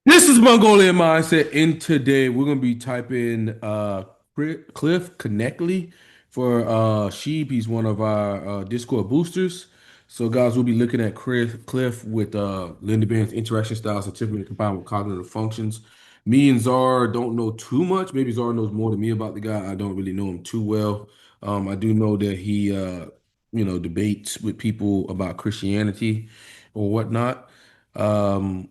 This is Mongolian Mindset, and today we're gonna be typing Cliffe Knechtle for Sheep. He's one of our Discord boosters. So guys, we'll be looking at Cliff with Berens Interaction Styles and typically combined with cognitive functions. Me and Zara don't know too much. Maybe Zara knows more than me about the guy. I don't really know him too well. I do know that he debates with people about Christianity or whatnot. Um,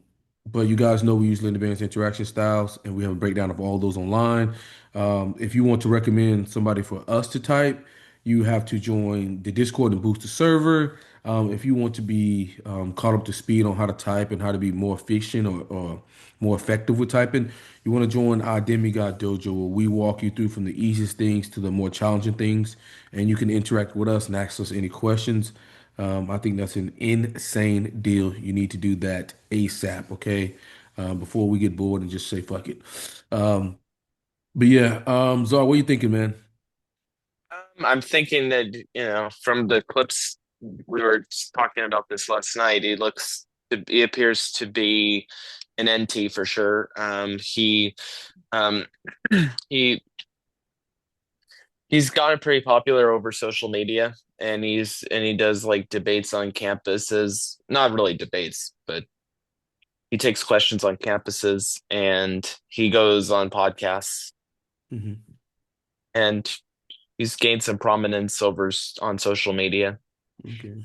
but you guys know we use Linda Berens Interaction Styles, and we have a breakdown of all those online. If you want to recommend somebody for us to type, you have to join the Discord and boost the server. If you want to be caught up to speed on how to type and how to be more efficient or more effective with typing, you want to join our Demigod Dojo, where we walk you through from the easiest things to the more challenging things, and you can interact with us and ask us any questions. I think that's an insane deal. You need to do that ASAP, okay? Before we get bored and just say fuck it. Um, but yeah, Zar, what are you thinking, man? I'm thinking that, from the clips we were talking about this last night, he appears to be an NT for sure. Um, he he's gotten pretty popular over social media, and he does like debates on campuses. Not really debates, but he takes questions on campuses, and he goes on podcasts, Hmm. and he's gained some prominence on social media. Okay.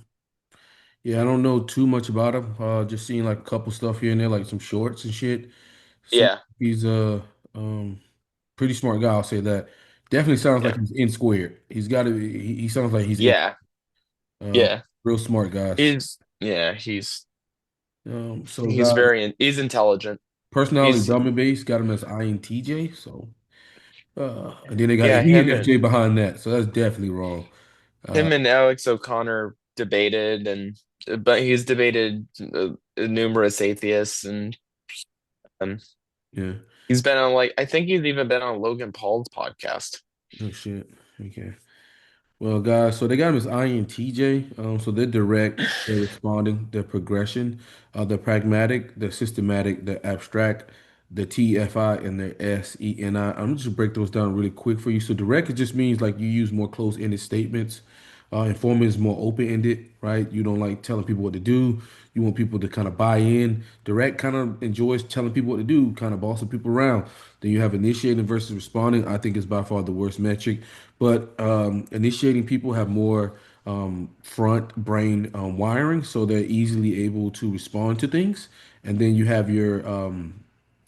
Yeah, I don't know too much about him. Just seeing like a couple stuff here and there, like some shorts and shit. Seems Yeah, he's a um pretty smart guy, I'll say that. Definitely sounds like yeah, he's in squared. He's got to. He sounds like he's in. yeah, Um, yeah. real smart guys. He's So he's guys, he's intelligent. personality He's dominant base got him as INTJ. So. And then they got yeah, ENFJ behind that, so that's definitely wrong. Uh, him and Alex O'Connor debated, but he's debated numerous atheists, and um, yeah. he's been on, like, I think he's even been on Logan Paul's podcast. Oh shit. Okay. Well, guys, so they got them as INTJ. So they're direct, they're responding, they're progression, they're pragmatic, they're systematic, they're abstract, the TFI, and they're SENI. I'm just break those down really quick for you. So direct, it just means like you use more close-ended statements. Informant is more open-ended, right? You don't like telling people what to do. You want people to kind of buy in. Direct kind of enjoys telling people what to do, kind of bossing people around. Then you have initiating versus responding. I think is by far the worst metric. But initiating people have more front brain wiring, so they're easily able to respond to things. And then you have your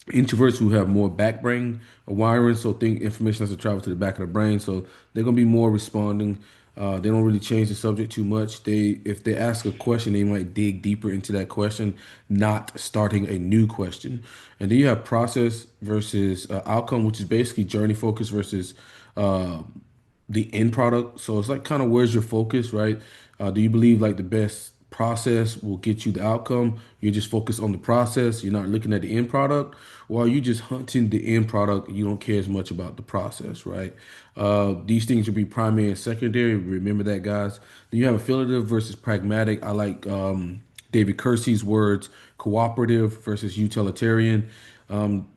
introverts who have more back brain wiring, so think information has to travel to the back of the brain, so they're gonna be more responding. They don't really change the subject too much. If they ask a question, they might dig deeper into that question, not starting a new question. And then you have process versus outcome, which is basically journey focus versus uh, the end product. So it's like kind of where's your focus, right? Do you believe like the best process will get you the outcome? You're just focused on the process. You're not looking at the end product, or are you just hunting the end product? You don't care as much about the process, right? These things will be primary and secondary. Remember that, guys. Then you have affiliative versus pragmatic. I like David Kersey's words: cooperative versus utilitarian.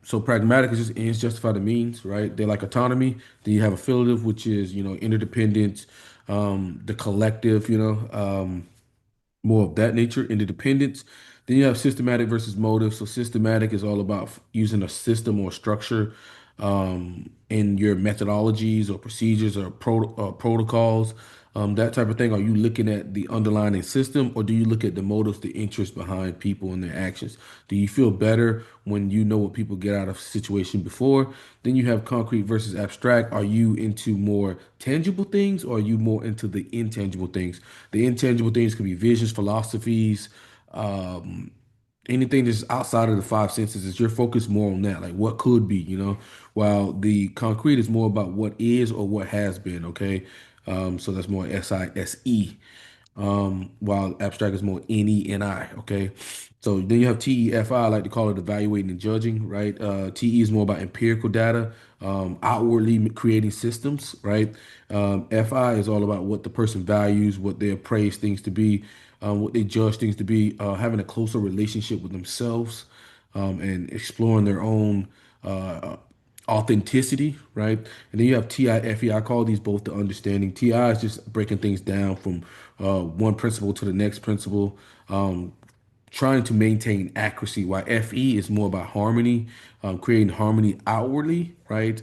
So pragmatic is just ends justify the means, right? They're like autonomy. Then you have affiliative, which is interdependence, the collective, more of that nature, interdependence. Then you have systematic versus motive. So systematic is all about using a system or structure in your methodologies or procedures or protocols, that type of thing. Are you looking at the underlying system, or do you look at the motives, the interest behind people and their actions? Do you feel better when you know what people get out of a situation before? Then you have concrete versus abstract. Are you into more tangible things, or are you more into the intangible things? The intangible things could be visions, philosophies, um, anything that's outside of the five senses. Is your focus more on that, like what could be, while the concrete is more about what is or what has been, okay? So that's more SISE, while abstract is more NENI, okay? So then you have TEFI, I like to call it evaluating and judging, right? TE is more about empirical data, outwardly creating systems, right? FI is all about what the person values, what they appraise things to be, what they judge things to be, having a closer relationship with themselves. and exploring their own authenticity, right? And then you have TIFE. I call these both the understanding. TI is just breaking things down from one principle to the next principle, trying to maintain accuracy, while FE is more about harmony, creating harmony outwardly, right?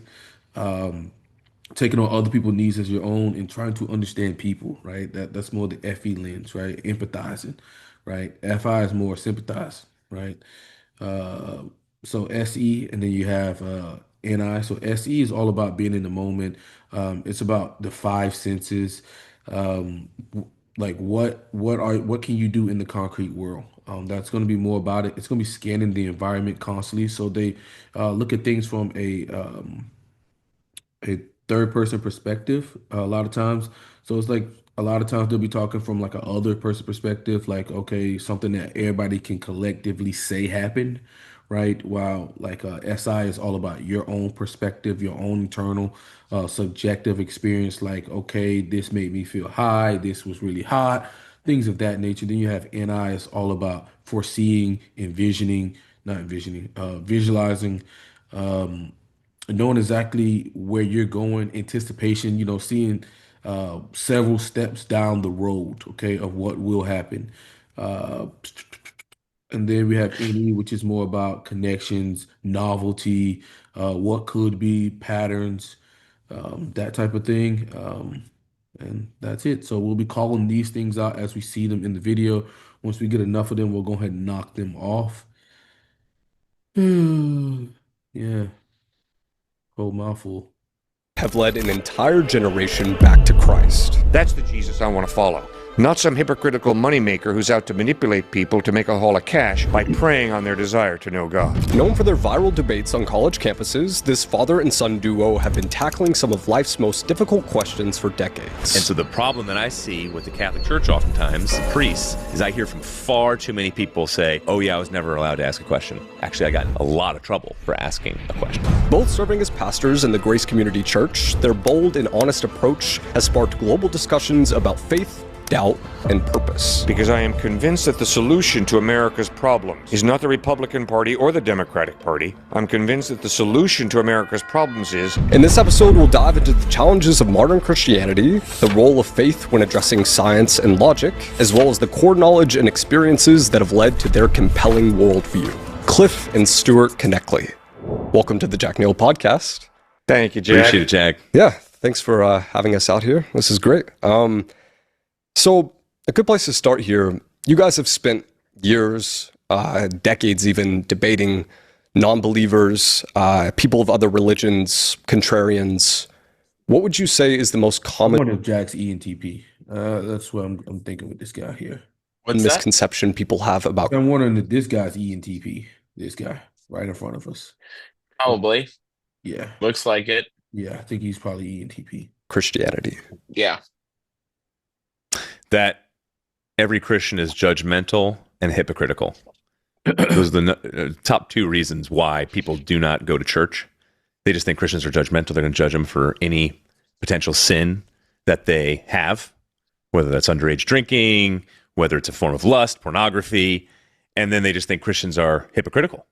Taking on other people's needs as your own and trying to understand people, right? That's more the FE lens, right? Empathizing, right? FI is more sympathize, right? Uh, so SE, and then you have NI. So SE is all about being in the moment. It's about the five senses. Like what can you do in the concrete world? That's going to be more about it. It's going to be scanning the environment constantly. So they look at things from a third person perspective a lot of times. So it's like a lot of times they'll be talking from like a other person perspective, like okay, something that everybody can collectively say happened, right? While like SI is all about your own perspective, your own internal subjective experience. Like okay, this made me feel high, this was really hot, things of that nature. Then you have NI is all about foreseeing, envisioning, not envisioning, visualizing. Um, Knowing exactly where you're going, anticipation, seeing several steps down the road, okay, of what will happen. Uh, and then we have NE, which is more about connections, novelty, what could be, patterns, that type of thing. And that's it. So we'll be calling these things out as we see them in the video. Once we get enough of them, we'll go ahead and knock them off. Yeah, whole mouthful. Have led an entire generation back to Christ. That's the Jesus I want to follow. Not some hypocritical moneymaker who's out to manipulate people to make a haul of cash by preying on their desire to know God. Known for their viral debates on college campuses, this father and son duo have been tackling some of life's most difficult questions for decades. And so the problem that I see with the Catholic Church oftentimes, the priests, is I hear from far too many people say, oh yeah, I was never allowed to ask a question. Actually, I got in a lot of trouble for asking a question. Both serving as pastors in the Grace Community Church, their bold and honest approach has sparked global discussions about faith, doubt, and purpose. Because I am convinced that the solution to America's problems is not the Republican Party or the Democratic Party. I'm convinced that the solution to America's problems is... In this episode, we'll dive into the challenges of modern Christianity, the role of faith when addressing science and logic, as well as the core knowledge and experiences that have led to their compelling worldview. Cliffe and Stuart Knechtle. Welcome to the Jack Neal Podcast. Thank you, Jack. Appreciate it, Jack. Yeah, thanks for having us out here. This is great. So a good place to start here. You guys have spent years, decades even, debating non-believers, people of other religions, contrarians. What would you say is the most common One of Jack's ENTP. That's what I'm thinking with this guy here. What's that? misconception people have about I'm wondering if this guy's ENTP. This guy right in front of us. Probably. Yeah, Looks like it. yeah. I think he's probably ENTP. Christianity? Yeah. That every Christian is judgmental and hypocritical. Those are the top two reasons why people do not go to church. They just think Christians are judgmental. They're going to judge them for any potential sin that they have, whether that's underage drinking, whether it's a form of lust, pornography, and then they just think Christians are hypocritical.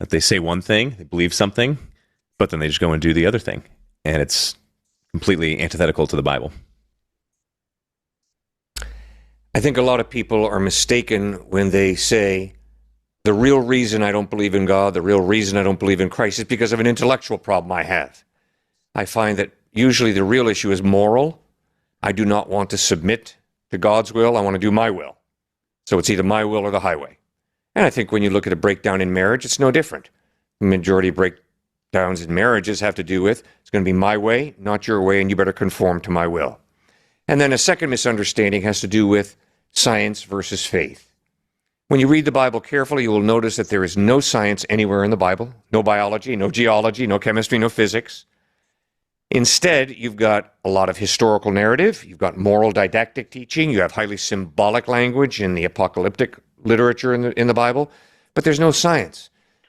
That they say one thing, they believe something, but then they just go and do the other thing. And it's completely antithetical to the Bible. I think a lot of people are mistaken when they say, the real reason I don't believe in God, the real reason I don't believe in Christ is because of an intellectual problem I have. I find that usually the real issue is moral. I do not want to submit to God's will. I want to do my will. So it's either my will or the highway. And I think when you look at a breakdown in marriage, it's no different. The majority of breakdowns in marriages have to do with, it's going to be my way, not your way, and you better conform to my will. And then a second misunderstanding has to do with science versus faith. When you read the Bible carefully, you will notice that there is no science anywhere in the Bible, no biology, no geology, no chemistry, no physics. Instead, you've got a lot of historical narrative, you've got moral didactic teaching, you have highly symbolic language in the apocalyptic literature in the Bible, but there's no science.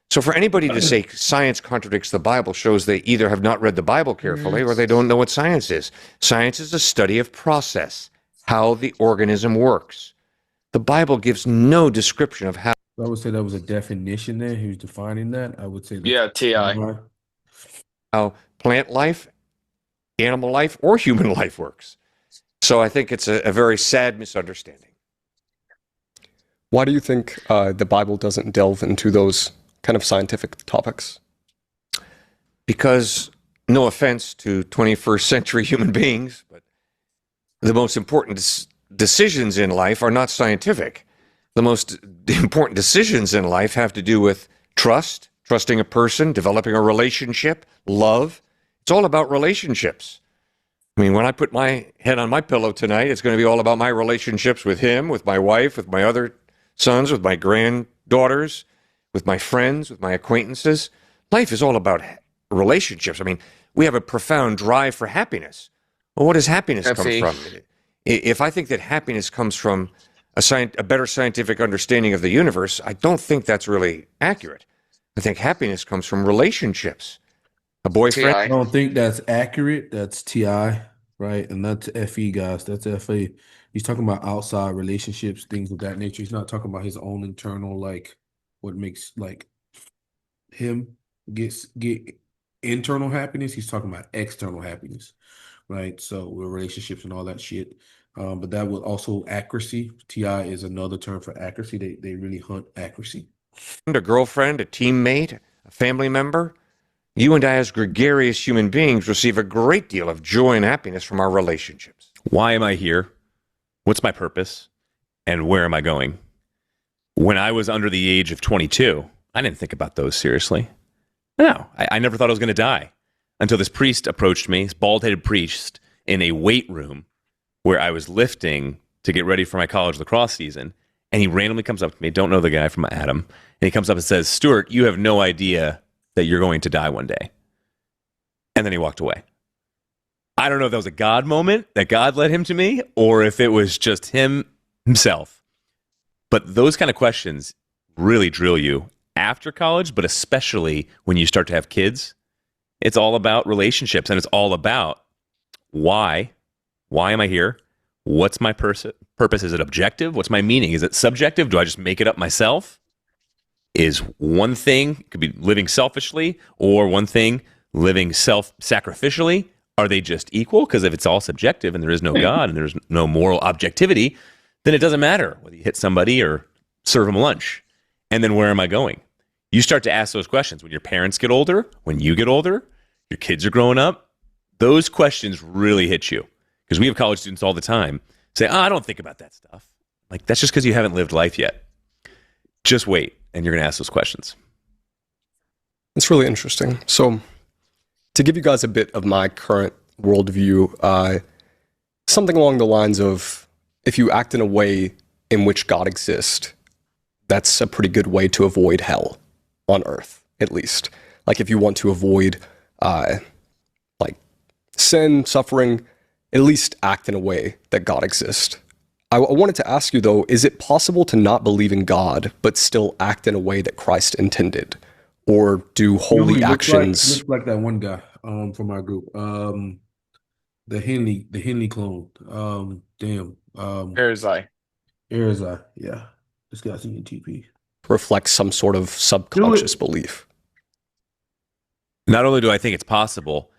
So for anybody to say science contradicts the Bible shows they either have not read the Bible carefully or they don't know what science is. Science is a study of process, how the organism works. The Bible gives no description of how I would say that was a definition there. He was defining that. I would say that's Yeah, TI. How plant life, animal life, or human life works. So I think it's a very sad misunderstanding. Why do you think the Bible doesn't delve into those kind of scientific topics? Because, no offense to 21st century human beings, but the most important decisions in life are not scientific. The most important decisions in life have to do with trust, trusting a person, developing a relationship, love. It's all about relationships. I mean, when I put my head on my pillow tonight, it's going to be all about my relationships with him, with my wife, with my other sons, with my granddaughters, with my friends, with my acquaintances. Life is all about relationships. I mean, we have a profound drive for happiness. Well, what does happiness come from? If I think that happiness comes from a better scientific understanding of the universe, I don't think that's really accurate. I think happiness comes from relationships. A boyfriend. I don't think that's accurate. That's TI, right? And that's FE, guys. That's FA. He's talking about outside relationships, things of that nature. He's not talking about his own internal, like what makes like him get internal happiness. He's talking about external happiness, right? So with relationships and all that shit. But that was also accuracy. TI is another term for accuracy. They really hunt accuracy. A girlfriend, a teammate, a family member. You and I, as gregarious human beings, receive a great deal of joy and happiness from our relationships. Why am I here? What's my purpose? And where am I going? When I was under the age of 22, I didn't think about those seriously. No, I never thought I was going to die until this priest approached me, this bald-headed priest, in a weight room where I was lifting to get ready for my college lacrosse season. And he randomly comes up to me, don't know the guy from Adam, and he comes up and says, "Stuart, you have no idea that you're going to die one day." And then he walked away. I don't know if that was a God moment, that God led him to me, or if it was just himself. But those kind of questions really drill you after college, but especially when you start to have kids. It's all about relationships, and it's all about why. Why am I here? What's my purpose? Is it objective? What's my meaning? Is it subjective? Do I just make it up myself? Is one thing, could be living selfishly, or one thing, living self-sacrificially? Are they just equal? Because if it's all subjective and there is no God and there's no moral objectivity, then it doesn't matter whether you hit somebody or serve them lunch. And then where am I going? You start to ask those questions when your parents get older, when you get older, your kids are growing up. Those questions really hit you. Because we have college students all the time say, I don't think about that stuff. Like, that's just because you haven't lived life yet. Just wait, and you're going to ask those questions. It's really interesting. So, to give you guys a bit of my current worldview, something along the lines of, if you act in a way in which God exists, that's a pretty good way to avoid hell on earth, at least. Like, if you want to avoid, like, sin, suffering, at least act in a way that God exists. I wanted to ask you, though, is it possible to not believe in God, but still act in a way that Christ intended? Or do holy actions... Looks like that one guy from our group. The Henley clone. Arizai. Yeah. This guy's ENTP. reflect some sort of subconscious belief? Not only do I think it's possible,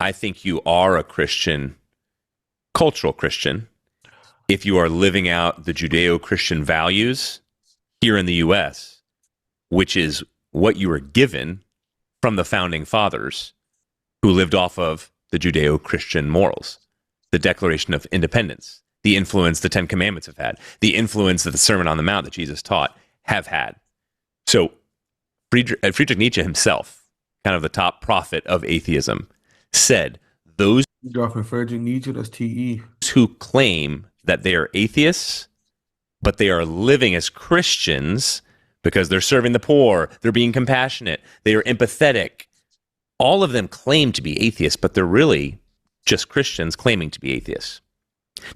I think you are a Christian, cultural Christian, if you are living out the Judeo-Christian values here in the U.S., which is what you were given from the founding fathers who lived off of the Judeo-Christian morals, the Declaration of Independence, the influence the Ten Commandments have had, the influence that the Sermon on the Mount that Jesus taught have had. So Friedrich Nietzsche himself, kind of the top prophet of atheism, said those Friedrich Nietzsche, that's TE. who claim that they are atheists, but they are living as Christians because they're serving the poor, they're being compassionate, they are empathetic. All of them claim to be atheists, but they're really just Christians claiming to be atheists.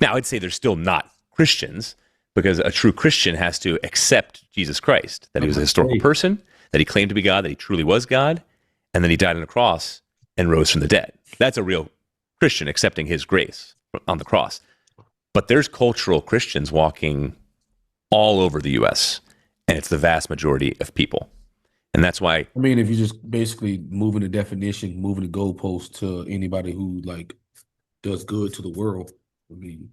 Now, I'd say they're still not Christians, because a true Christian has to accept Jesus Christ, that he was a historical person, that he claimed to be God, that he truly was God, and then he died on the cross and rose from the dead. That's a real Christian accepting his grace on the cross. But there's cultural Christians walking all over the U.S., and it's the vast majority of people. And that's why, I mean, if you just basically moving the definition, moving the goalpost to anybody who like does good to the world, I mean,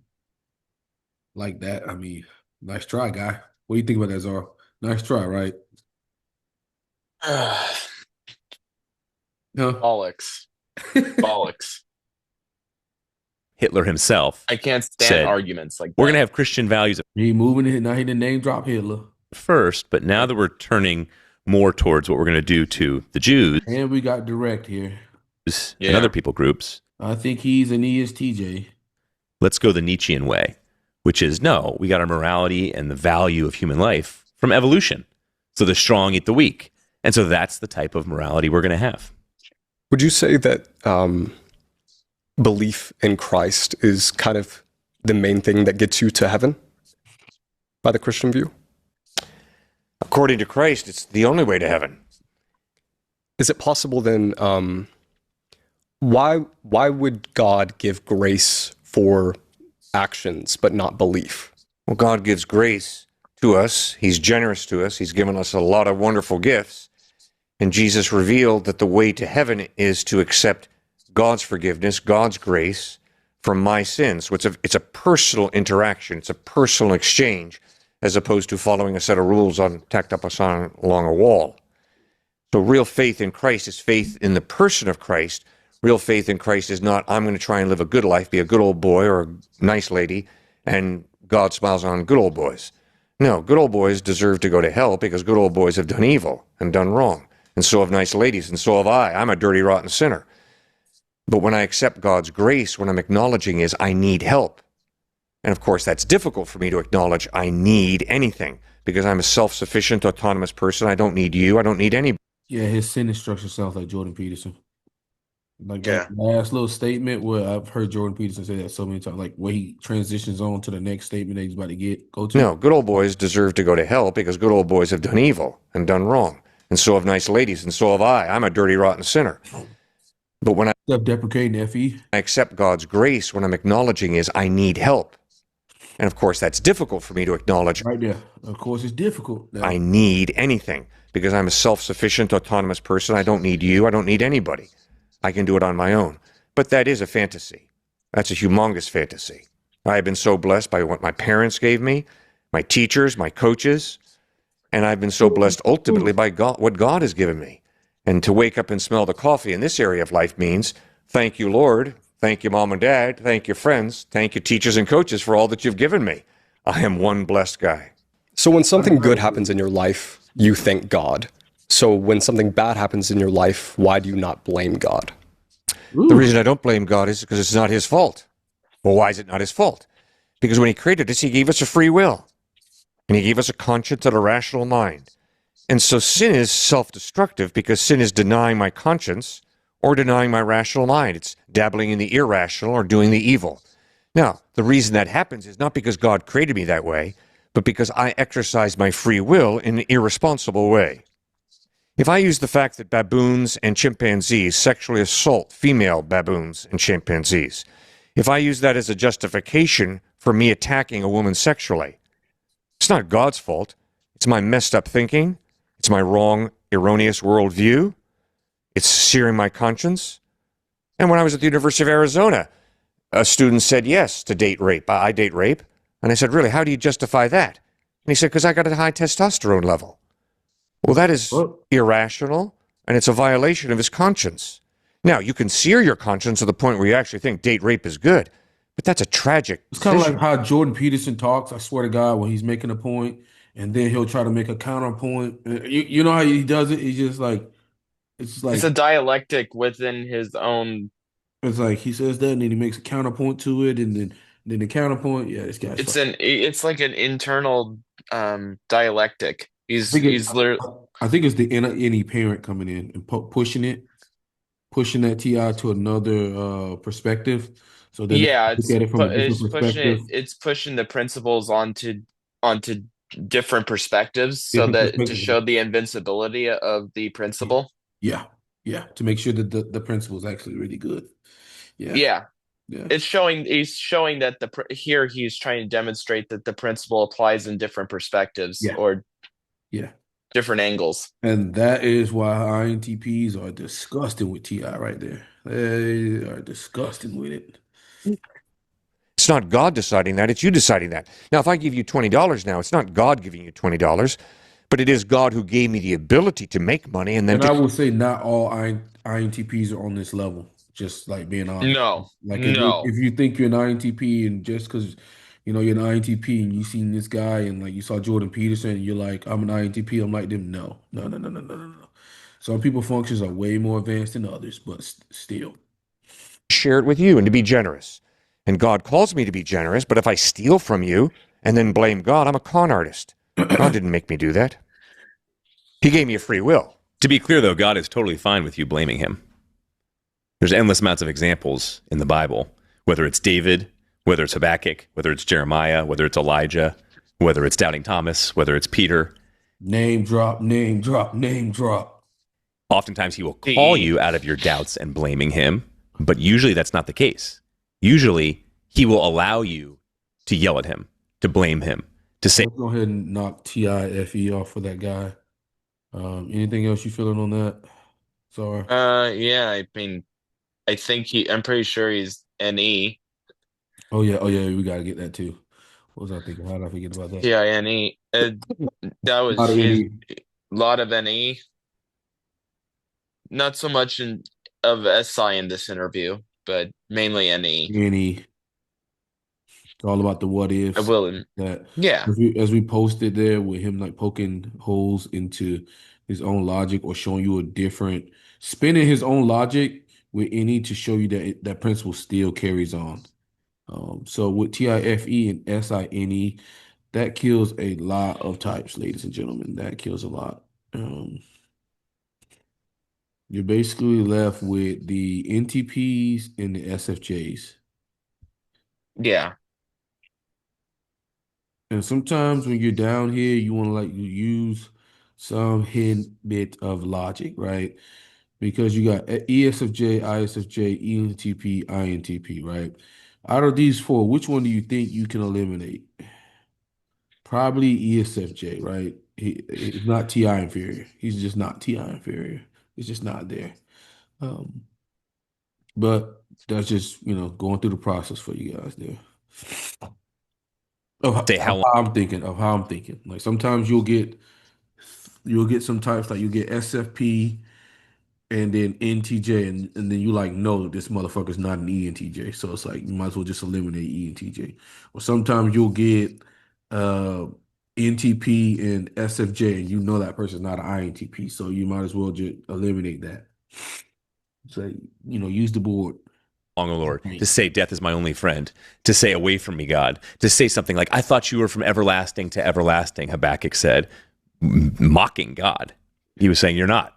like that. I mean, nice try, guy. What do you think about that, Zara? Nice try, right? Huh? Bollocks. Bollocks. Hitler himself I can't stand said, arguments like we're that. going to have Christian values He moving it now. He didn't name drop Hitler, first, but now that we're turning more towards what we're going to do to the Jews and we got direct here. and Yeah. other people groups, I think he's an ESTJ. let's go the Nietzschean way, which is no, we got our morality and the value of human life from evolution. So the strong eat the weak. And so that's the type of morality we're going to have. Would you say that belief in Christ is kind of the main thing that gets you to heaven by the Christian view? According to Christ, it's the only way to heaven. Is it possible then, why would God give grace for actions but not belief? Well, God gives grace to us. He's generous to us. He's given us a lot of wonderful gifts. And Jesus revealed that the way to heaven is to accept God's forgiveness, God's grace from my sins. So it's a personal interaction. It's a personal exchange as opposed to following a set of rules tacked up along a wall. So real faith in Christ is faith in the person of Christ. Real faith in Christ is not, I'm going to try and live a good life, be a good old boy or a nice lady, and God smiles on good old boys. No, good old boys deserve to go to hell because good old boys have done evil and done wrong. And so have nice ladies, and so have I. I'm a dirty, rotten sinner. But when I accept God's grace, what I'm acknowledging is I need help. And of course, that's difficult for me to acknowledge I need anything because I'm a self-sufficient, autonomous person. I don't need you. I don't need anybody. Yeah, his sentence structure sounds like Jordan Peterson. Like Yeah. that last little statement where I've heard Jordan Peterson say that so many times, like where he transitions on to the next statement that he's about to go to. No, good old boys deserve to go to hell because good old boys have done evil and done wrong. And so have nice ladies, and so have I. I'm a dirty, rotten sinner. But when I Self-deprecating FE. accept God's grace, what I'm acknowledging is I need help. And of course, that's difficult for me to acknowledge. Right there. Of course, it's difficult. Now, I need anything because I'm a self-sufficient, autonomous person. I don't need you. I don't need anybody. I can do it on my own. But that is a fantasy. That's a humongous fantasy. I have been so blessed by what my parents gave me, my teachers, my coaches, and I've been so blessed ultimately by God, what God has given me. And to wake up and smell the coffee in this area of life means, thank you, Lord. Thank you, Mom and Dad. Thank you, friends. Thank you, teachers and coaches, for all that you've given me. I am one blessed guy. So when something good happens in your life, you thank God. So when something bad happens in your life, why do you not blame God? The reason I don't blame God is because it's not his fault. Well, why is it not his fault? Because when he created us, he gave us a free will. And he gave us a conscience and a rational mind. And so sin is self-destructive because sin is denying my conscience or denying my rational mind. It's dabbling in the irrational or doing the evil. Now, the reason that happens is not because God created me that way, but because I exercise my free will in an irresponsible way. If I use the fact that baboons and chimpanzees sexually assault female baboons and chimpanzees, if I use that as a justification for me attacking a woman sexually, it's not God's fault. It's my messed up thinking. It's my wrong, erroneous worldview. It's searing my conscience. And when I was at the University of Arizona, a student said yes to date rape. I date rape. And I said, really, how do you justify that? And he said, because I got a high testosterone level. Well, that is irrational, and it's a violation of his conscience. Now, you can sear your conscience to the point where you actually think date rape is good, but that's a tragic it's kind of decision. like how Jordan Peterson talks. I swear to God, when he's making a point, and then he'll try to make a counterpoint. You know how he does it? He's just like, it's like It's a dialectic within his own. it's like he says that, and then he makes a counterpoint to it, and then the counterpoint. Yeah, this guy's. It's like an internal dialectic. I think Literally. I think it's the any parent coming in and pushing that TI to another perspective. So then Yeah, look at it from a different it's pushing perspective. it's pushing the principles onto different perspectives so Different that to perspective. show the invincibility of the principle. Yeah, to make sure that the principle is actually really good. Yeah. Yeah. He's showing that here he's trying to demonstrate that the principle applies in different perspectives Yeah. or Yeah. different angles. And that is why INTPs are disgusting with TI right there. They are disgusting with it. It's not God deciding that, it's you deciding that. Now, if I give you $20 now, it's not God giving you $20, but it is God who gave me the ability to make money and then And I will say not all INTPs are on this level, just like being honest. No, Like no, if you think you're an INTP and just because you're an INTP and you seen this guy and like you saw Jordan Peterson and you're like, I'm an INTP, I'm like them. No, no, no, no, no, no, no, no. Some people functions are way more advanced than others, but still. share it with you and to be generous. And God calls me to be generous, but if I steal from you and then blame God, I'm a con artist. God didn't make me do that. He gave me a free will. To be clear, though, God is totally fine with you blaming him. There's endless amounts of examples in the Bible, whether it's David, whether it's Habakkuk, whether it's Jeremiah, whether it's Elijah, whether it's Doubting Thomas, whether it's Peter. Name drop, name drop, name drop. Oftentimes he will call you out of your doubts and blaming him, but usually that's not the case. Usually he will allow you to yell at him, to blame him, to say, Let's go ahead and knock TIFE off for that guy. Anything else you feeling on that? Sorry. yeah, I mean, I'm pretty sure he's NE. Oh yeah, we gotta get that too. What was I thinking? How did I forget about that? TINE. That was Not his any. lot of NE. Not so much of SI in this interview, but mainly NE. Any. It's all about the what I ifs will. that Yeah, as we posted there with him like poking holes into his own logic or showing you a different spinning his own logic with any to show you that that principle still carries on. So with TIFE and SINE, that kills a lot of types, ladies and gentlemen. That kills a lot. You're basically left with the NTPs and the SFJs. yeah, And sometimes when you're down here, you want to like use some hidden bit of logic, right? Because you got ESFJ, ISFJ, ENTP, INTP, right? Out of these four, which one do you think you can eliminate? Probably ESFJ, right? He's not TI inferior. He's just not TI inferior. It's just not there. Um, but that's just, going through the process for you guys there. say Of how long. how I'm thinking. Like sometimes you'll get some types like you get SFP and then NTJ and then you like no this motherfucker's not an ENTJ. So it's like you might as well just eliminate ENTJ. Or sometimes you'll get uh NTP and SFJ and you know that person's not an INTP. So you might as well just eliminate that. So use the board. Long, O Lord, to say death is my only friend, to say away from me, God, to say something like, I thought you were from everlasting to everlasting, Habakkuk said, mocking God. He was saying, you're not,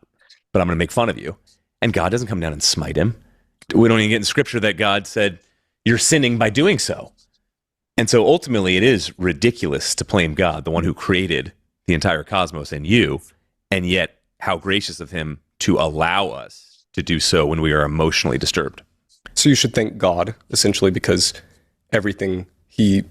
but I'm going to make fun of you. And God doesn't come down and smite him. We don't even get in scripture that God said, you're sinning by doing so. And so ultimately it is ridiculous to blame God, the one who created the entire cosmos and you, and yet how gracious of him to allow us to do so when we are emotionally disturbed. So you should thank God, essentially, because everything his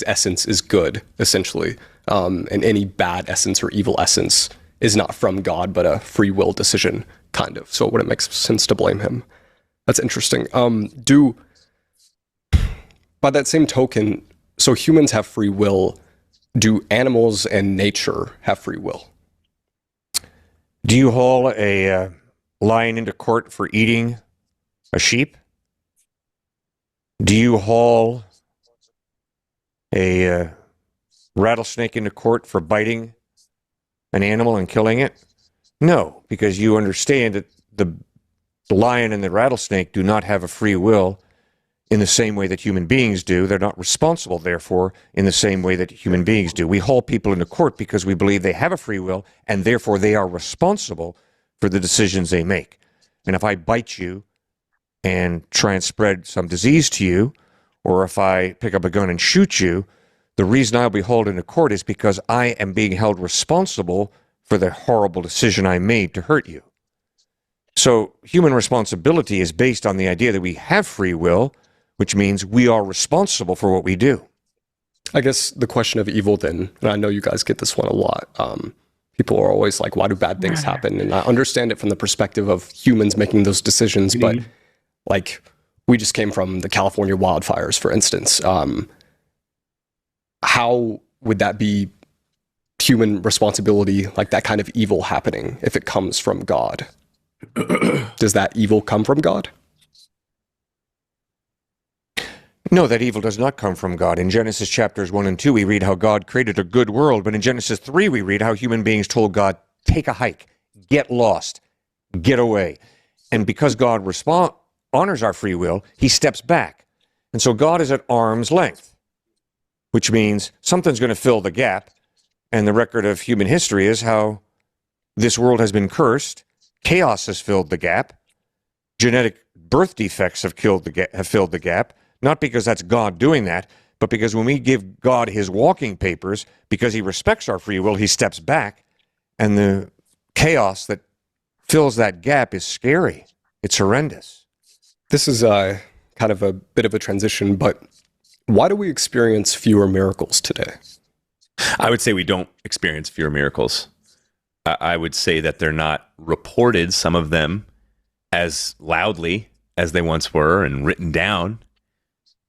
essence is good, essentially. And any bad essence or evil essence is not from God, but a free will decision, kind of. So it wouldn't make sense to blame him. That's interesting. By that same token, so humans have free will. Do animals and nature have free will? Do you haul a lion into court for eating a sheep? Do you haul a rattlesnake into court for biting an animal and killing it? No, because you understand that the lion and the rattlesnake do not have a free will in the same way that human beings do. They're not responsible, therefore, in the same way that human beings do. We haul people into court because we believe they have a free will, and therefore they are responsible for the decisions they make. And if I bite you and try and spread some disease to you, or if I pick up a gun and shoot you, the reason I'll be hauled into court is because I am being held responsible for the horrible decision I made to hurt you. So human responsibility is based on the idea that we have free will, which means we are responsible for what we do. I guess the question of evil then, and I know you guys get this one a lot. People are always like, why do bad things happen? And I understand it from the perspective of humans making those decisions, but like we just came from the California wildfires, for instance. How would that be human responsibility, like that kind of evil happening, if it comes from God? Does that evil come from God? No, that evil does not come from God. In Genesis chapters 1 and 2, we read how God created a good world, but in Genesis 3, we read how human beings told God, take a hike, get lost, get away. And because God honors our free will, he steps back. And so God is at arm's length, which means something's going to fill the gap. And the record of human history is how this world has been cursed, chaos has filled the gap, genetic birth defects have filled the gap, not because that's God doing that, but because when we give God his walking papers, because he respects our free will, he steps back, and the chaos that fills that gap is scary. It's horrendous. This is kind of a bit of a transition, but why do we experience fewer miracles today? I would say we don't experience fewer miracles. I would say that they're not reported, some of them, as loudly as they once were and written down.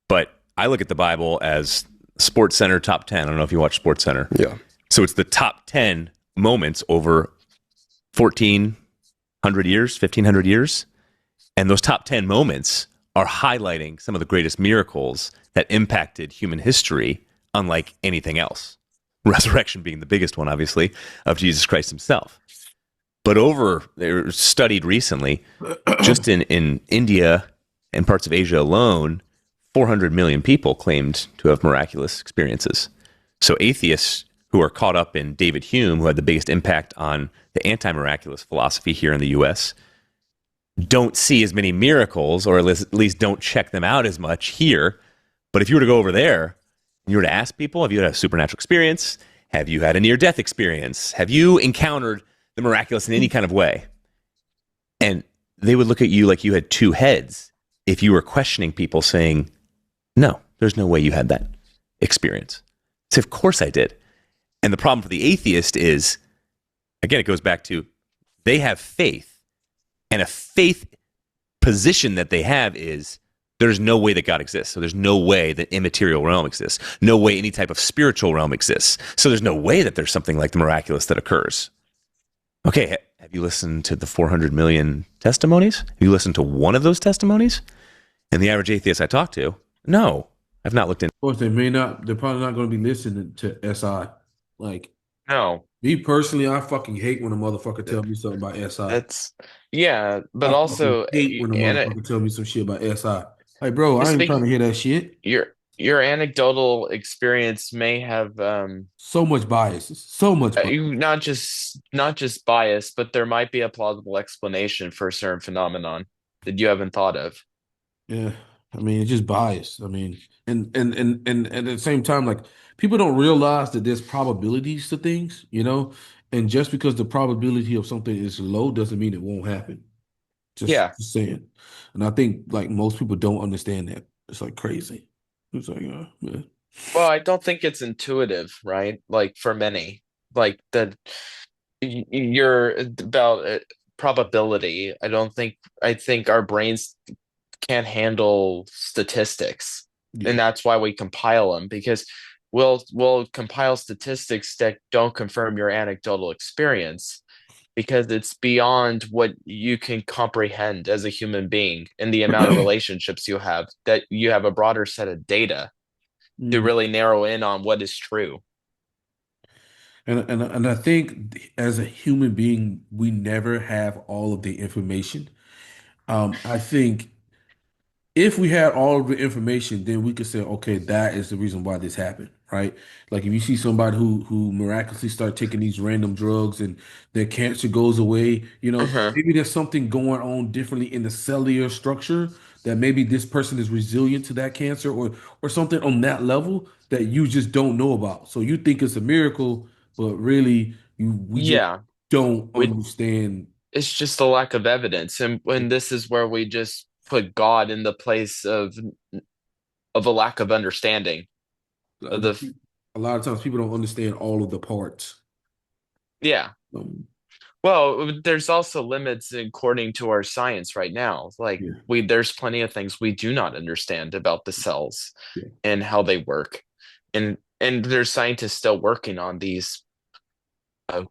But I look at the Bible as Sports Center top 10. I don't know if you watch Sports Center. Yeah. So it's the top 10 moments over 1,400 years, 1,500 years. And those top 10 moments are highlighting some of the greatest miracles that impacted human history, unlike anything else. Resurrection being the biggest one, obviously, of Jesus Christ himself. But they were studied recently, just in India and parts of Asia alone, 400 million people claimed to have miraculous experiences. So atheists who are caught up in David Hume, who had the biggest impact on the anti-miraculous philosophy here in the U.S., don't see as many miracles, or at least don't check them out as much here. But if you were to go over there, and you were to ask people, have you had a supernatural experience? Have you had a near-death experience? Have you encountered the miraculous in any kind of way? And they would look at you like you had two heads if you were questioning people saying, no, there's no way you had that experience. So of course I did. And the problem for the atheist is, again, it goes back to they have faith. And a faith position that they have is there's no way that God exists. So there's no way that immaterial realm exists. No way any type of spiritual realm exists. So there's no way that there's something like the miraculous that occurs. Okay, have you listened to the 400 million testimonies? Have you listened to one of those testimonies? And the average atheist I talk to, no, I've not looked in. Of course, they're probably not going to be listening to SI. Like, No, me personally, I fucking hate when a motherfucker tell me something about SI. but I also, fucking hate when a motherfucker tell me some shit about SI. Like, bro, I ain't trying to hear that shit. your anecdotal experience may have So much bias. So much bias. not just bias, but there might be a plausible explanation for a certain phenomenon that you haven't thought of. Yeah. I mean, it's just bias. I mean, and at the same time, like, people don't realize that there's probabilities to things, you know? And just because the probability of something is low doesn't mean it won't happen. Yeah. Just saying. And I think like most people don't understand that. It's like crazy. It's like, yeah. Well, I don't think it's intuitive, right? Like for many, like you're about probability. I think our brains can't handle statistics, Yeah. and that's why we compile them, because we'll compile statistics that don't confirm your anecdotal experience, because it's beyond what you can comprehend as a human being, and the amount of relationships you have, that you have a broader set of data to Mm. really narrow in on what is true. And I think as a human being, we never have all of the information. I think if we had all of the information, then we could say, okay, that is the reason why this happened, right? Like if you see somebody who miraculously start taking these random drugs and their cancer goes away, you know, Uh-huh. maybe there's something going on differently in the cellular structure that maybe this person is resilient to that cancer or something on that level that you just don't know about. So you think it's a miracle, but really we just Yeah, don't we understand. it's just a lack of evidence, and when this is where we just put God in the place of a lack of understanding. The A lot of times people don't understand all of the parts. yeah. Um, Well, there's also limits according to our science right now. Like yeah, there's plenty of things we do not understand about the cells yeah. and how they work, and there's scientists still working on these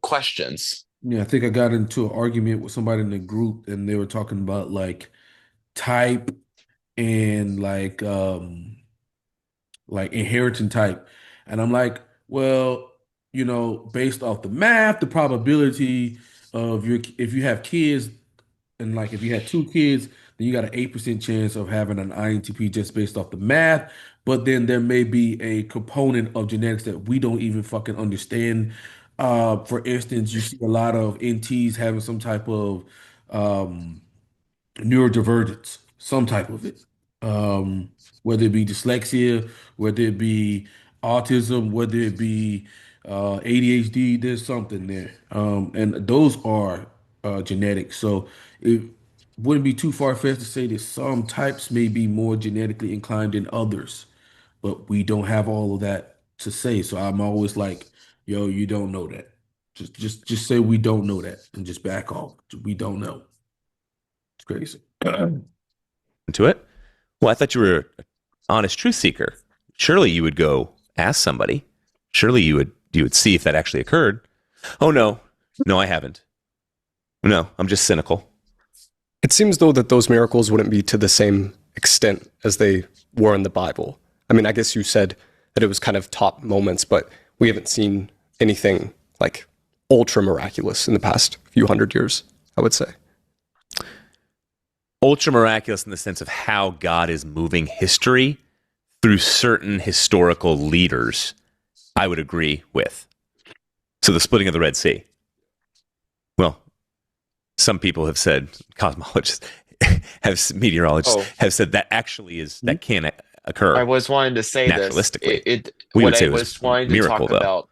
questions. Yeah, I think I got into an argument with somebody in the group and they were talking about like type and like inheritance type. And I'm like, well, based off the math, the probability of your if you have kids and like if you had two kids, then you got an 8% chance of having an INTP just based off the math. But then there may be a component of genetics that we don't even fucking understand. For instance, you see a lot of NTs having some type of um neurodivergence, some type of it. Whether it be dyslexia, whether it be autism, whether it be ADHD, there's something there. And those are genetic. So it wouldn't be too far-fetched to say that some types may be more genetically inclined than others, but we don't have all of that to say. So I'm always like, yo, you don't know that. Just say we don't know that and just back off. We don't know. It's crazy. Into it. Well, I thought you were an honest truth seeker. Surely you would go ask somebody. Surely you would see if that actually occurred. Oh no, no, I haven't. No, I'm just cynical. It seems though that those miracles wouldn't be to the same extent as they were in the Bible. I mean, I guess you said that it was kind of top moments, but we haven't seen anything like ultra miraculous in the past few hundred years, I would say. Ultra miraculous in the sense of how God is moving history through certain historical leaders, I would agree with. So the splitting of the Red Sea. Well, some people have said, cosmologists, meteorologists Oh, have said that actually that can occur I was wanting to say this. naturalistically. It We would what say I it was was a wanting to miracle, talk though. about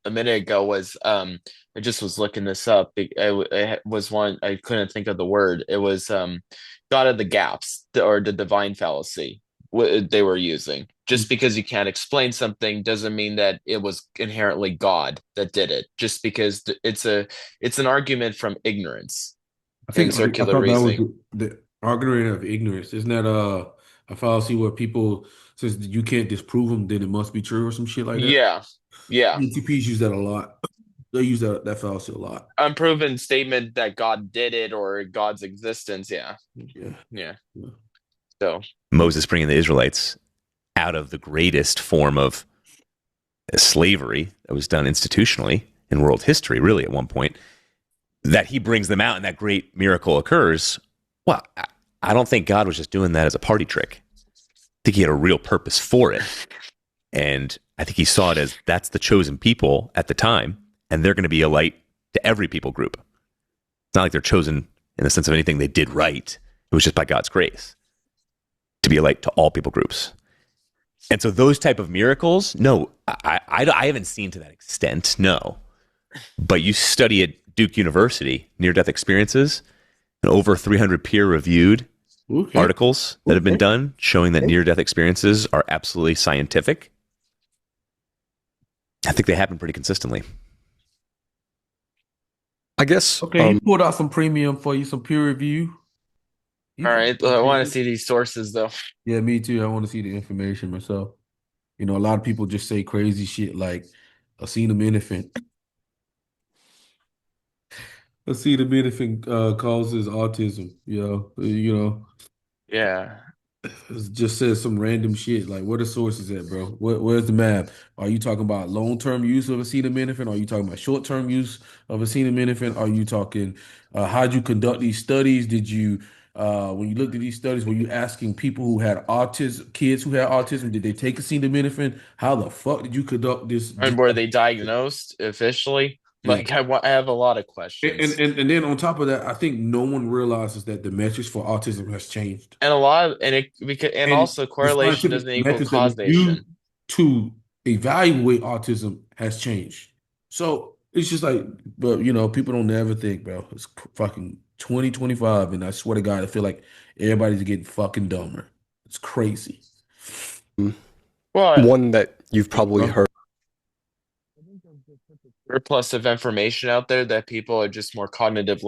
a minute ago was I just was looking this up. I couldn't think of the word. It was God of the gaps or the divine fallacy what they were using. Just because you can't explain something doesn't mean that it was inherently God that did it. Just because it's an argument from ignorance and I circular thought that was reasoning. the argument of ignorance. Isn't that a fallacy where people says that you can't disprove them, then it must be true or some shit like that? Yeah. Yeah. ETPs use that a lot. They use that fallacy a lot. Unproven statement that God did it or God's existence. Yeah. Yeah. Yeah. Yeah. So Moses bringing the Israelites out of the greatest form of slavery that was done institutionally in world history, really, at one point, that he brings them out and that great miracle occurs. Well, I don't think God was just doing that as a party trick. I think he had a real purpose for it. And I think he saw it as that's the chosen people at the time, and they're going to be a light to every people group. It's not like they're chosen in the sense of anything they did right. It was just by God's grace to be a light to all people groups. And so those type of miracles, no, I haven't seen to that extent, no. But you study at Duke University, near-death experiences, and over 300 peer-reviewed Okay. articles that have been Okay. done showing that near-death experiences are absolutely scientific. I think they happen pretty consistently. I guess, Okay, he pulled out some premium for you, some peer review. all right, I want to see these sources though. Yeah, me too. I want to see the information myself. A lot of people just say crazy shit like acetaminophen. Acetaminophen causes autism. Yeah. It just says some random shit. Like, what are sources at, bro? Where's the map? Are you talking about long-term use of acetaminophen? Are you talking about short-term use of acetaminophen? Are you talking how'd you conduct these studies? Did you when you looked at these studies, were you asking people who had autism, kids who had autism, did they take acetaminophen? How the fuck did you conduct this? And were they diagnosed officially? Yeah. Like I have a lot of And, questions. and then on top of that, I think no one realizes that the metrics for autism has changed. And a lot of, and it because and And also the correlation scientific doesn't equal methods that we use causation. to evaluate autism has changed. So it's just like, but people don't never think, bro. It's fucking 2025, and I swear to God, I feel like everybody's getting fucking dumber. It's crazy. Well, One that you've probably heard. surplus of information out there that people are just more cognitively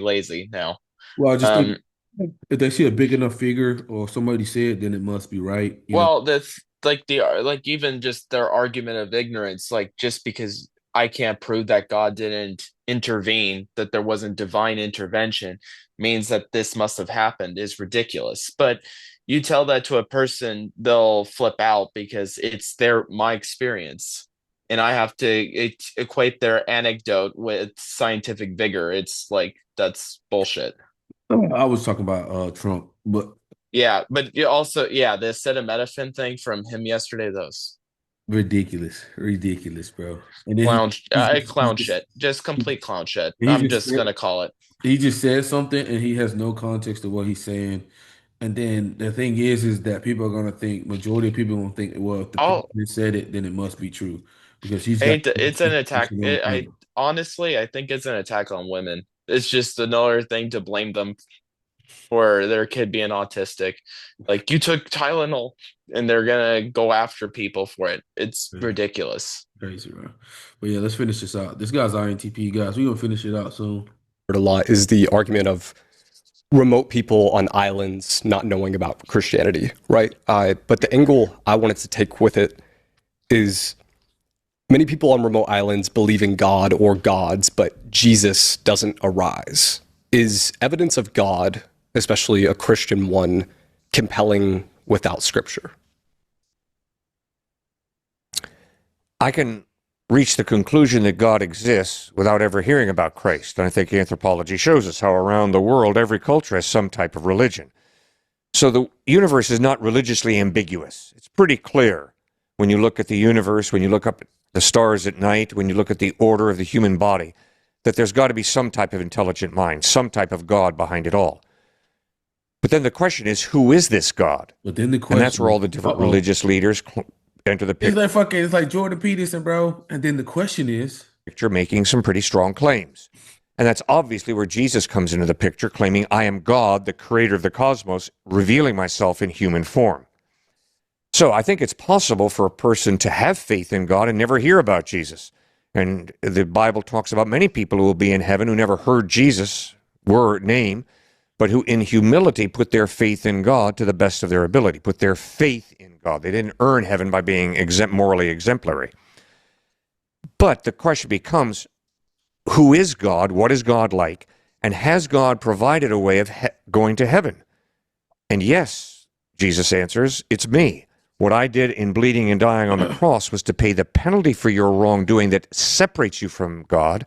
lazy now. Well, I just think Um, if they see a big enough figure or somebody said, then it must be right. You know. well, that's like even just their argument of ignorance, like just because I can't prove that God didn't intervene, that there wasn't divine intervention, means that this must have happened is ridiculous. But you tell that to a person, they'll flip out because it's my experience. And I have to equate their anecdote with scientific vigor. It's like that's bullshit. I was talking about Trump, but Yeah, but you also, yeah, the acetaminophen thing from him yesterday, those ridiculous, ridiculous, bro. And then clown shit, just complete clown shit. he I'm just just said gonna call it. he just said something and he has no context to what he's saying. And then the thing is that people are gonna think majority of people gonna think, well, if the Oh, president said it, then it must be true because he's got it's an attack. I honestly, I think it's an attack on women. It's just another thing to blame them for their kid being autistic. Like you took Tylenol, and they're gonna go after people for it. It's ridiculous. crazy, bro. But yeah, let's finish this out. This guy's INTP, guys. We're gonna finish it out soon. A lot is the argument of remote people on islands not knowing about Christianity, right? But the angle I wanted to take with it is many people on remote islands believe in God or gods, but Jesus doesn't arise. Is evidence of God, especially a Christian one, compelling without scripture? I can reach the conclusion that God exists without ever hearing about Christ. And I think anthropology shows us how around the world every culture has some type of religion. So the universe is not religiously ambiguous. It's pretty clear when you look at the universe, when you look up at the stars at night, when you look at the order of the human body, that there's got to be some type of intelligent mind, some type of God behind it all. But then the question is, who is this God? But then the question, and that's where all the different religious leaders enter the picture. It's like Jordan Peterson, bro. And then the question is, making some pretty strong claims. And that's obviously where Jesus comes into the picture, claiming, I am God, the creator of the cosmos, revealing myself in human form. So I think it's possible for a person to have faith in God and never hear about Jesus. And the Bible talks about many people who will be in heaven who never heard Jesus' name, but who in humility put their faith in God to the best of their ability, put their faith in God. They didn't earn heaven by being morally exemplary. But the question becomes, who is God? What is God like? And has God provided a way of going to heaven? And yes, Jesus answers, it's me. What I did in bleeding and dying on the cross was to pay the penalty for your wrongdoing that separates you from God.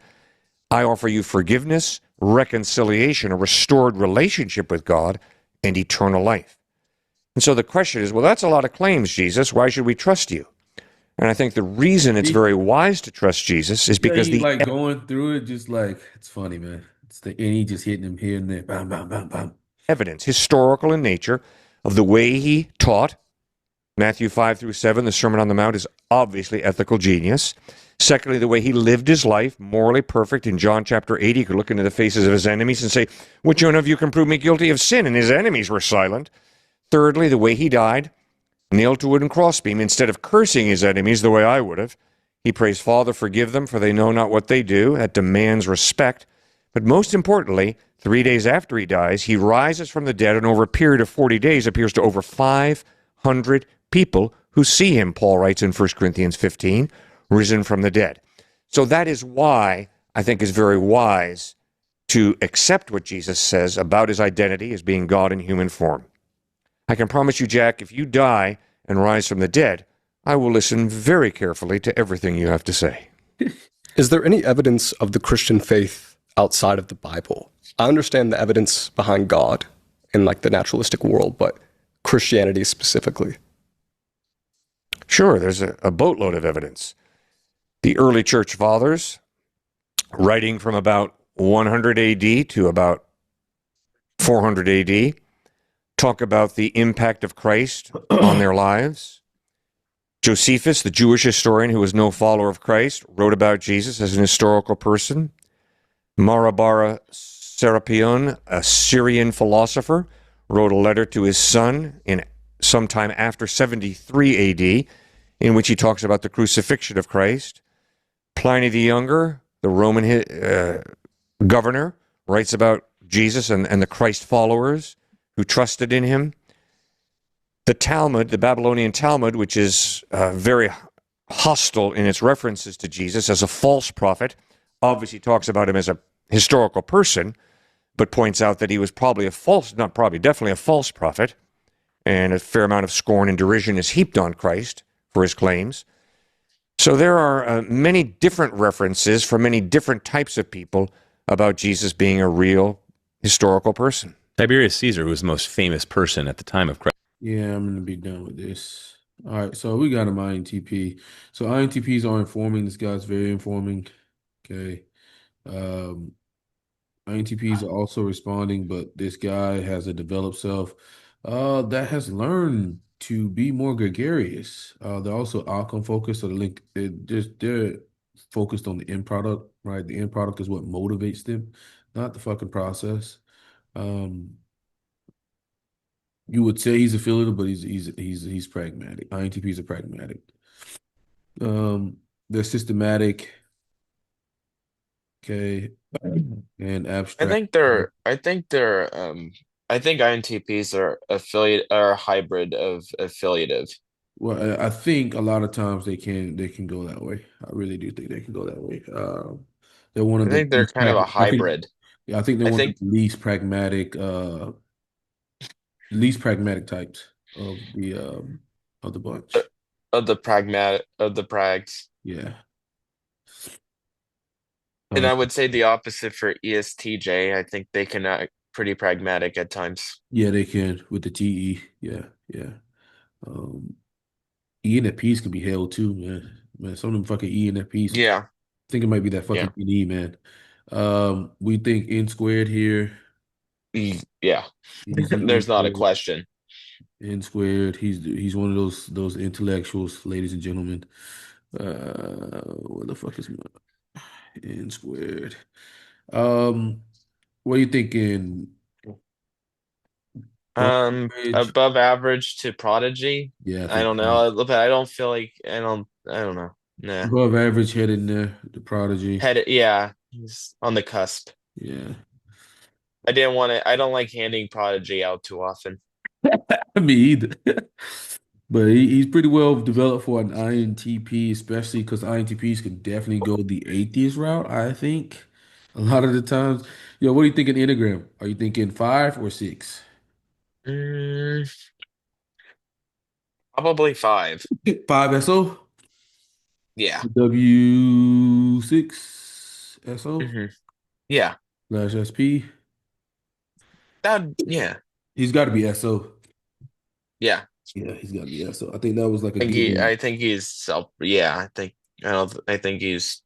I offer you forgiveness, reconciliation, a restored relationship with God, and eternal life. And so the question is, well, that's a lot of claims, Jesus. Why should we trust you? And I think the reason it's very wise to trust Jesus is because like going through it, just like, it's funny, man. And he just hitting him here and there, bam, bam, bam, bam. Evidence, historical in nature, of the way he taught. Matthew 5-7, the Sermon on the Mount is obviously ethical genius. Secondly, the way he lived his life, morally perfect. In John chapter 8, he could look into the faces of his enemies and say, which one of you can prove me guilty of sin? And his enemies were silent. Thirdly, the way he died, nailed to a wooden crossbeam, instead of cursing his enemies the way I would have, he prays, Father, forgive them, for they know not what they do. That demands respect. But most importantly, 3 days after he dies, he rises from the dead, and over a period of 40 days appears to over 500 people who see him, Paul writes in 1 Corinthians 15, risen from the dead. So that is why I think it's very wise to accept what Jesus says about his identity as being God in human form. I can promise you, Jack, if you die and rise from the dead, I will listen very carefully to everything you have to say. Is there any evidence of the Christian faith outside of the Bible? I understand the evidence behind God in like the naturalistic world, but Christianity specifically. Sure, there's a boatload of evidence. The early church fathers, writing from about 100 AD to about 400 AD, talk about the impact of Christ on their lives. Josephus, the Jewish historian who was no follower of Christ, wrote about Jesus as an historical person. Marabara Serapion, a Syrian philosopher, wrote a letter to his son in sometime after 73 AD, in which he talks about the crucifixion of Christ. Pliny the Younger, the Roman governor, writes about Jesus and the Christ followers who trusted in him. The Talmud, the Babylonian Talmud, which is very hostile in its references to Jesus as a false prophet, obviously talks about him as a historical person, but points out that he was probably a false, not probably, definitely a false prophet, and a fair amount of scorn and derision is heaped on Christ for his claims. So there are many different references from many different types of people about Jesus being a real historical person. Tiberius Caesar, who was the most famous person at the time of Christ. Yeah, I'm gonna be done with this. All right, so we got him INTP. So INTPs are informing. This guy's very informing. Okay. Um, INTPs are also responding, but this guy has a developed self that has learned to be more gregarious. They're also outcome focused, so they're focused on the end product, right? The end product is what motivates them, not the fucking process. Um, you would say he's affiliative, but he's pragmatic. INTPs are pragmatic. They're systematic, okay, and I abstract. think they're I think INTPs are a hybrid of affiliative. Well, I think a lot of times they can go that way. I really do think they can go that way. They're one of I the think they're least kind of a I think hybrid. yeah, I think they're I one of think the least pragmatic types of the uh, bunch. of the prags. Yeah. And Uh, I would say the opposite for ESTJ. I think they can act pretty pragmatic at times. yeah, they can with the TE. Yeah, yeah. Um, E and P's can be held too, man. Man, some of them fucking E and P's. I Yeah, think it might be that yeah, fucking E, man. We think N squared here. yeah. Easy N There's not a squared. question. N squared. He's one of those intellectuals, ladies and gentlemen. What the fuck is my N squared? Um, what are you thinking? Above average? Above average to prodigy. Yeah, I I think don't so. know. But I don't feel like I don't know. Nah. Above average head in there. The prodigy. Yeah, he's on the cusp. Yeah, I didn't want to. I don't like handing prodigy out too often. me either. But he's pretty well developed for an INTP, especially because INTPs can definitely go the atheist route, I think. A lot of the times. Yo, what are you thinking Enneagram? Are you thinking 5 or 6? Mm, probably five. 5 SO? Yeah. W6 SO? hmm Yeah. Slash SP? Yeah. He's got to be SO. Yeah. Yeah, he's got to be SO. I think that was like a given I think he's self. Yeah. I don't. I think he's.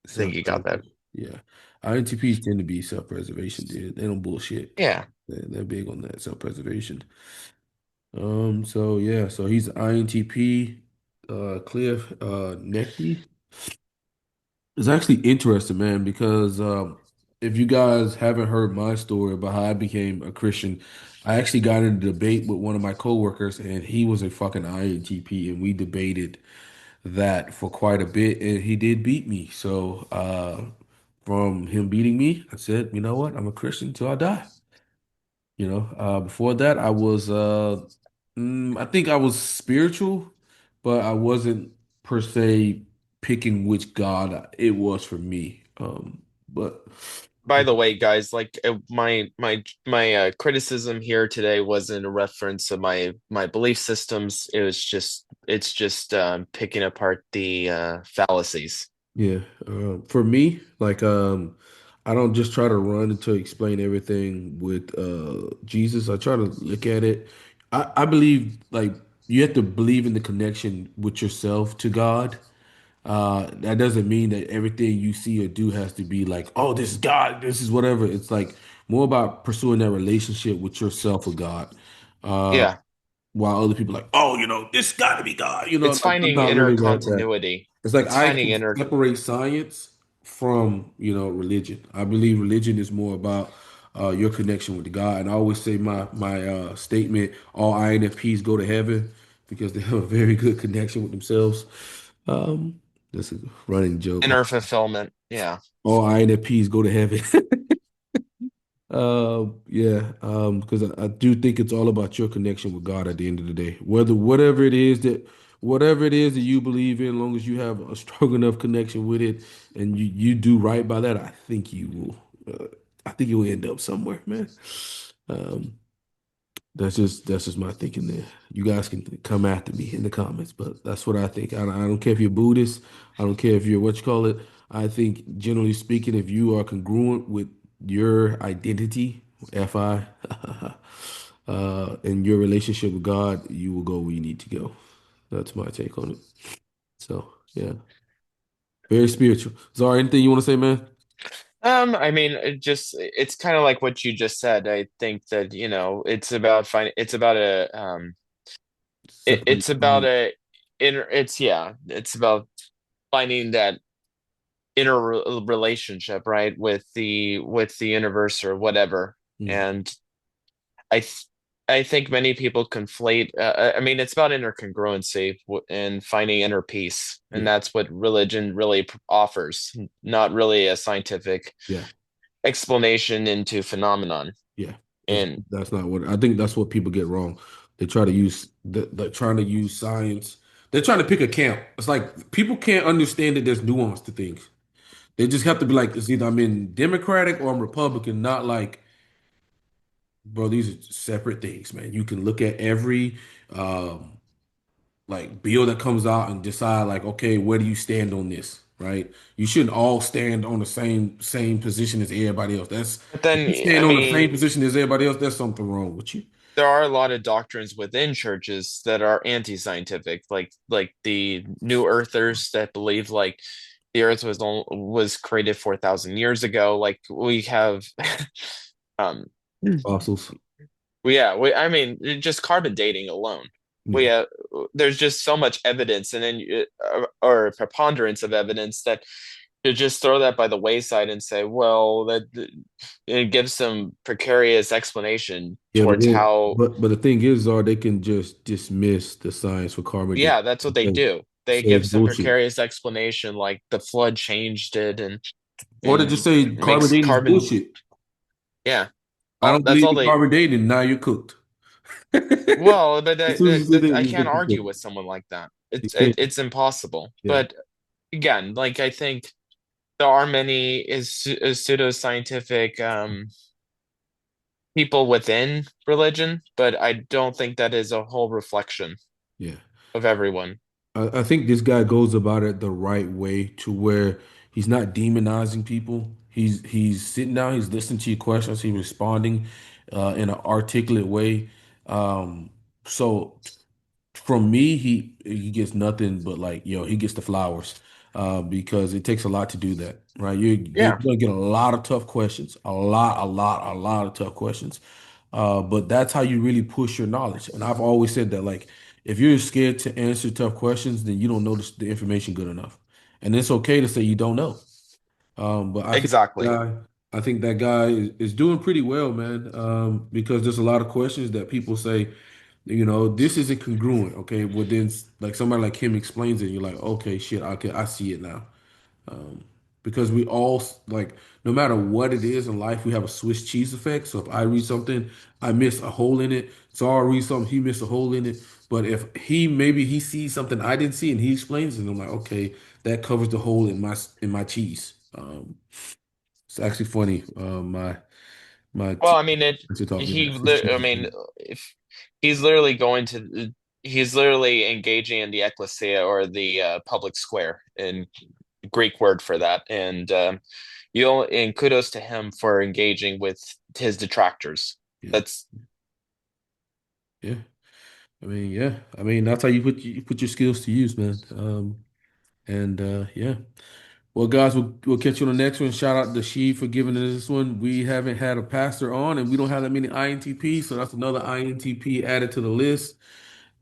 I think he got that. self-preservation. Yeah. INTPs tend to be self-preservation, dude. They don't bullshit. Yeah. They're big on that self-preservation. So yeah, so he's INTP, Cliff, Knechtle. It's actually interesting, man, because if you guys haven't heard my story about how I became a Christian, I actually got in a debate with one of my coworkers, and he was a fucking INTP, and we debated that for quite a bit, and he did beat me. So from him beating me, I said, you know what? I'm a Christian till I die. Before that, I think I was spiritual, but I wasn't per se picking which God it was for me. But By the way, guys, like my criticism here today wasn't a reference to my belief systems. It's just picking apart the fallacies. yeah, for me, like I don't just try to run to explain everything with Jesus. I try to look at it. I believe like you have to believe in the connection with yourself to God. That doesn't mean that everything you see or do has to be like, oh, this is God, this is whatever. It's like more about pursuing that relationship with yourself with God. Uh, Yeah, while other people are like, oh, this got to be God. it's Like I'm finding not inner really like that. continuity. It's like It's I finding can inner. separate science from, religion. I believe religion is more about your connection with God. And I always say my statement: all INFPs go to heaven because they have a very good connection with themselves. Um, that's a running joke. Inner fulfillment. Yeah. All INFPs go to heaven. Yeah, because I do think it's all about your connection with God at the end of the day. Whatever it is that you believe in, as long as you have a strong enough connection with it and you do right by that, I think you will. I think you'll end up somewhere, man. Um, that's just my thinking there. You guys can come after me in the comments, but that's what I think. I don't care if you're Buddhist. I don't care if you're what you call it. I think generally speaking, if you are congruent with your identity, FI, and your relationship with God, you will go where you need to go. That's my take on it. So yeah, very spiritual. Zara, anything you want to say, man? I mean, it's kind of like what you just said. I think that, it's about finding, Separate. it's about a inner, it's about finding that inner relationship, right, with the universe or whatever. Mhm. And I th I think many people conflate. I mean, it's about inner congruency and finding inner peace, and Yeah, that's what religion really offers, not really a scientific yeah. explanation into phenomenon. Yeah, And that's not what I think. That's what people get wrong. They try to use they're trying to use science. They're trying to pick a camp. It's like people can't understand that there's nuance to things. They just have to be like, it's either I'm in Democratic or I'm Republican, not like, bro, these are separate things, man. You can look at every um like bill that comes out and decide like, okay, where do you stand on this, right? You shouldn't all stand on the same position as everybody else. That's but if then, you I stand on the same mean, position as everybody else, there's something wrong with you. there are a lot of doctrines within churches that are anti-scientific, like the New Earthers that believe like the Earth was created 4,000 years ago. Like we have, um, Fossils. yeah, I mean, just carbon dating alone. We Yeah. have, there's just so much evidence, and then or preponderance of evidence that to just throw that by the wayside and say, well, it gives some precarious explanation Yeah, but towards then, how, but the thing is, they can just dismiss the science for carbon dating. yeah, that's what they So, do. They so give it's some bullshit. precarious explanation, like the flood changed it, and Or they just and say carbon makes dating is carbon, bullshit. yeah. I All don't that's believe all in they. carbon dating. Now you're cooked. Well, but As soon as you say that, I you're can't argue cooked. with someone like that. You It's can't. it's impossible. Yeah. But again, like I think there are many is pseudoscientific people within religion, but I don't think that is a whole reflection Yeah. of everyone. I think this guy goes about it the right way to where he's not demonizing people. He's sitting down, he's listening to your questions, he's responding in an articulate way. So from me, he gets nothing but like, he gets the flowers because it takes a lot to do that, right? You're Yeah, gonna get a lot of tough questions, a lot of tough questions. But that's how you really push your knowledge. And I've always said that, like, if you're scared to answer tough questions, then you don't know the information good enough. And it's okay to say you don't know. But exactly. I think that guy is doing pretty well, man. Because there's a lot of questions that people say, this isn't congruent. Okay, well then, like somebody like him explains it, you're like, okay, shit, I see it now. Um, because we all like, no matter what it is in life, we have a Swiss cheese effect. So if I read something, I miss a hole in it. So I read something, he missed a hole in it. But if maybe he sees something I didn't see and he explains it, and I'm like, okay, that covers the hole in my cheese. It's actually funny. My Well, I mean, teacher taught me that Swiss cheese I is mean, funny. if he's literally going to, he's literally engaging in the ecclesia or the public square in Greek word for that, and and kudos to him for engaging with his detractors. Yeah, That's yeah. I mean, yeah. I mean, that's how you put your skills to use, man. And yeah. Well, guys, we'll catch you on the next one. Shout out to She for giving us this one. We haven't had a pastor on, and we don't have that many INTPs, so that's another INTP added to the list.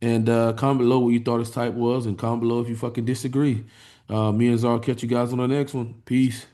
And comment below what you thought his type was, and comment below if you fucking disagree. Me and Zara catch you guys on the next one. Peace.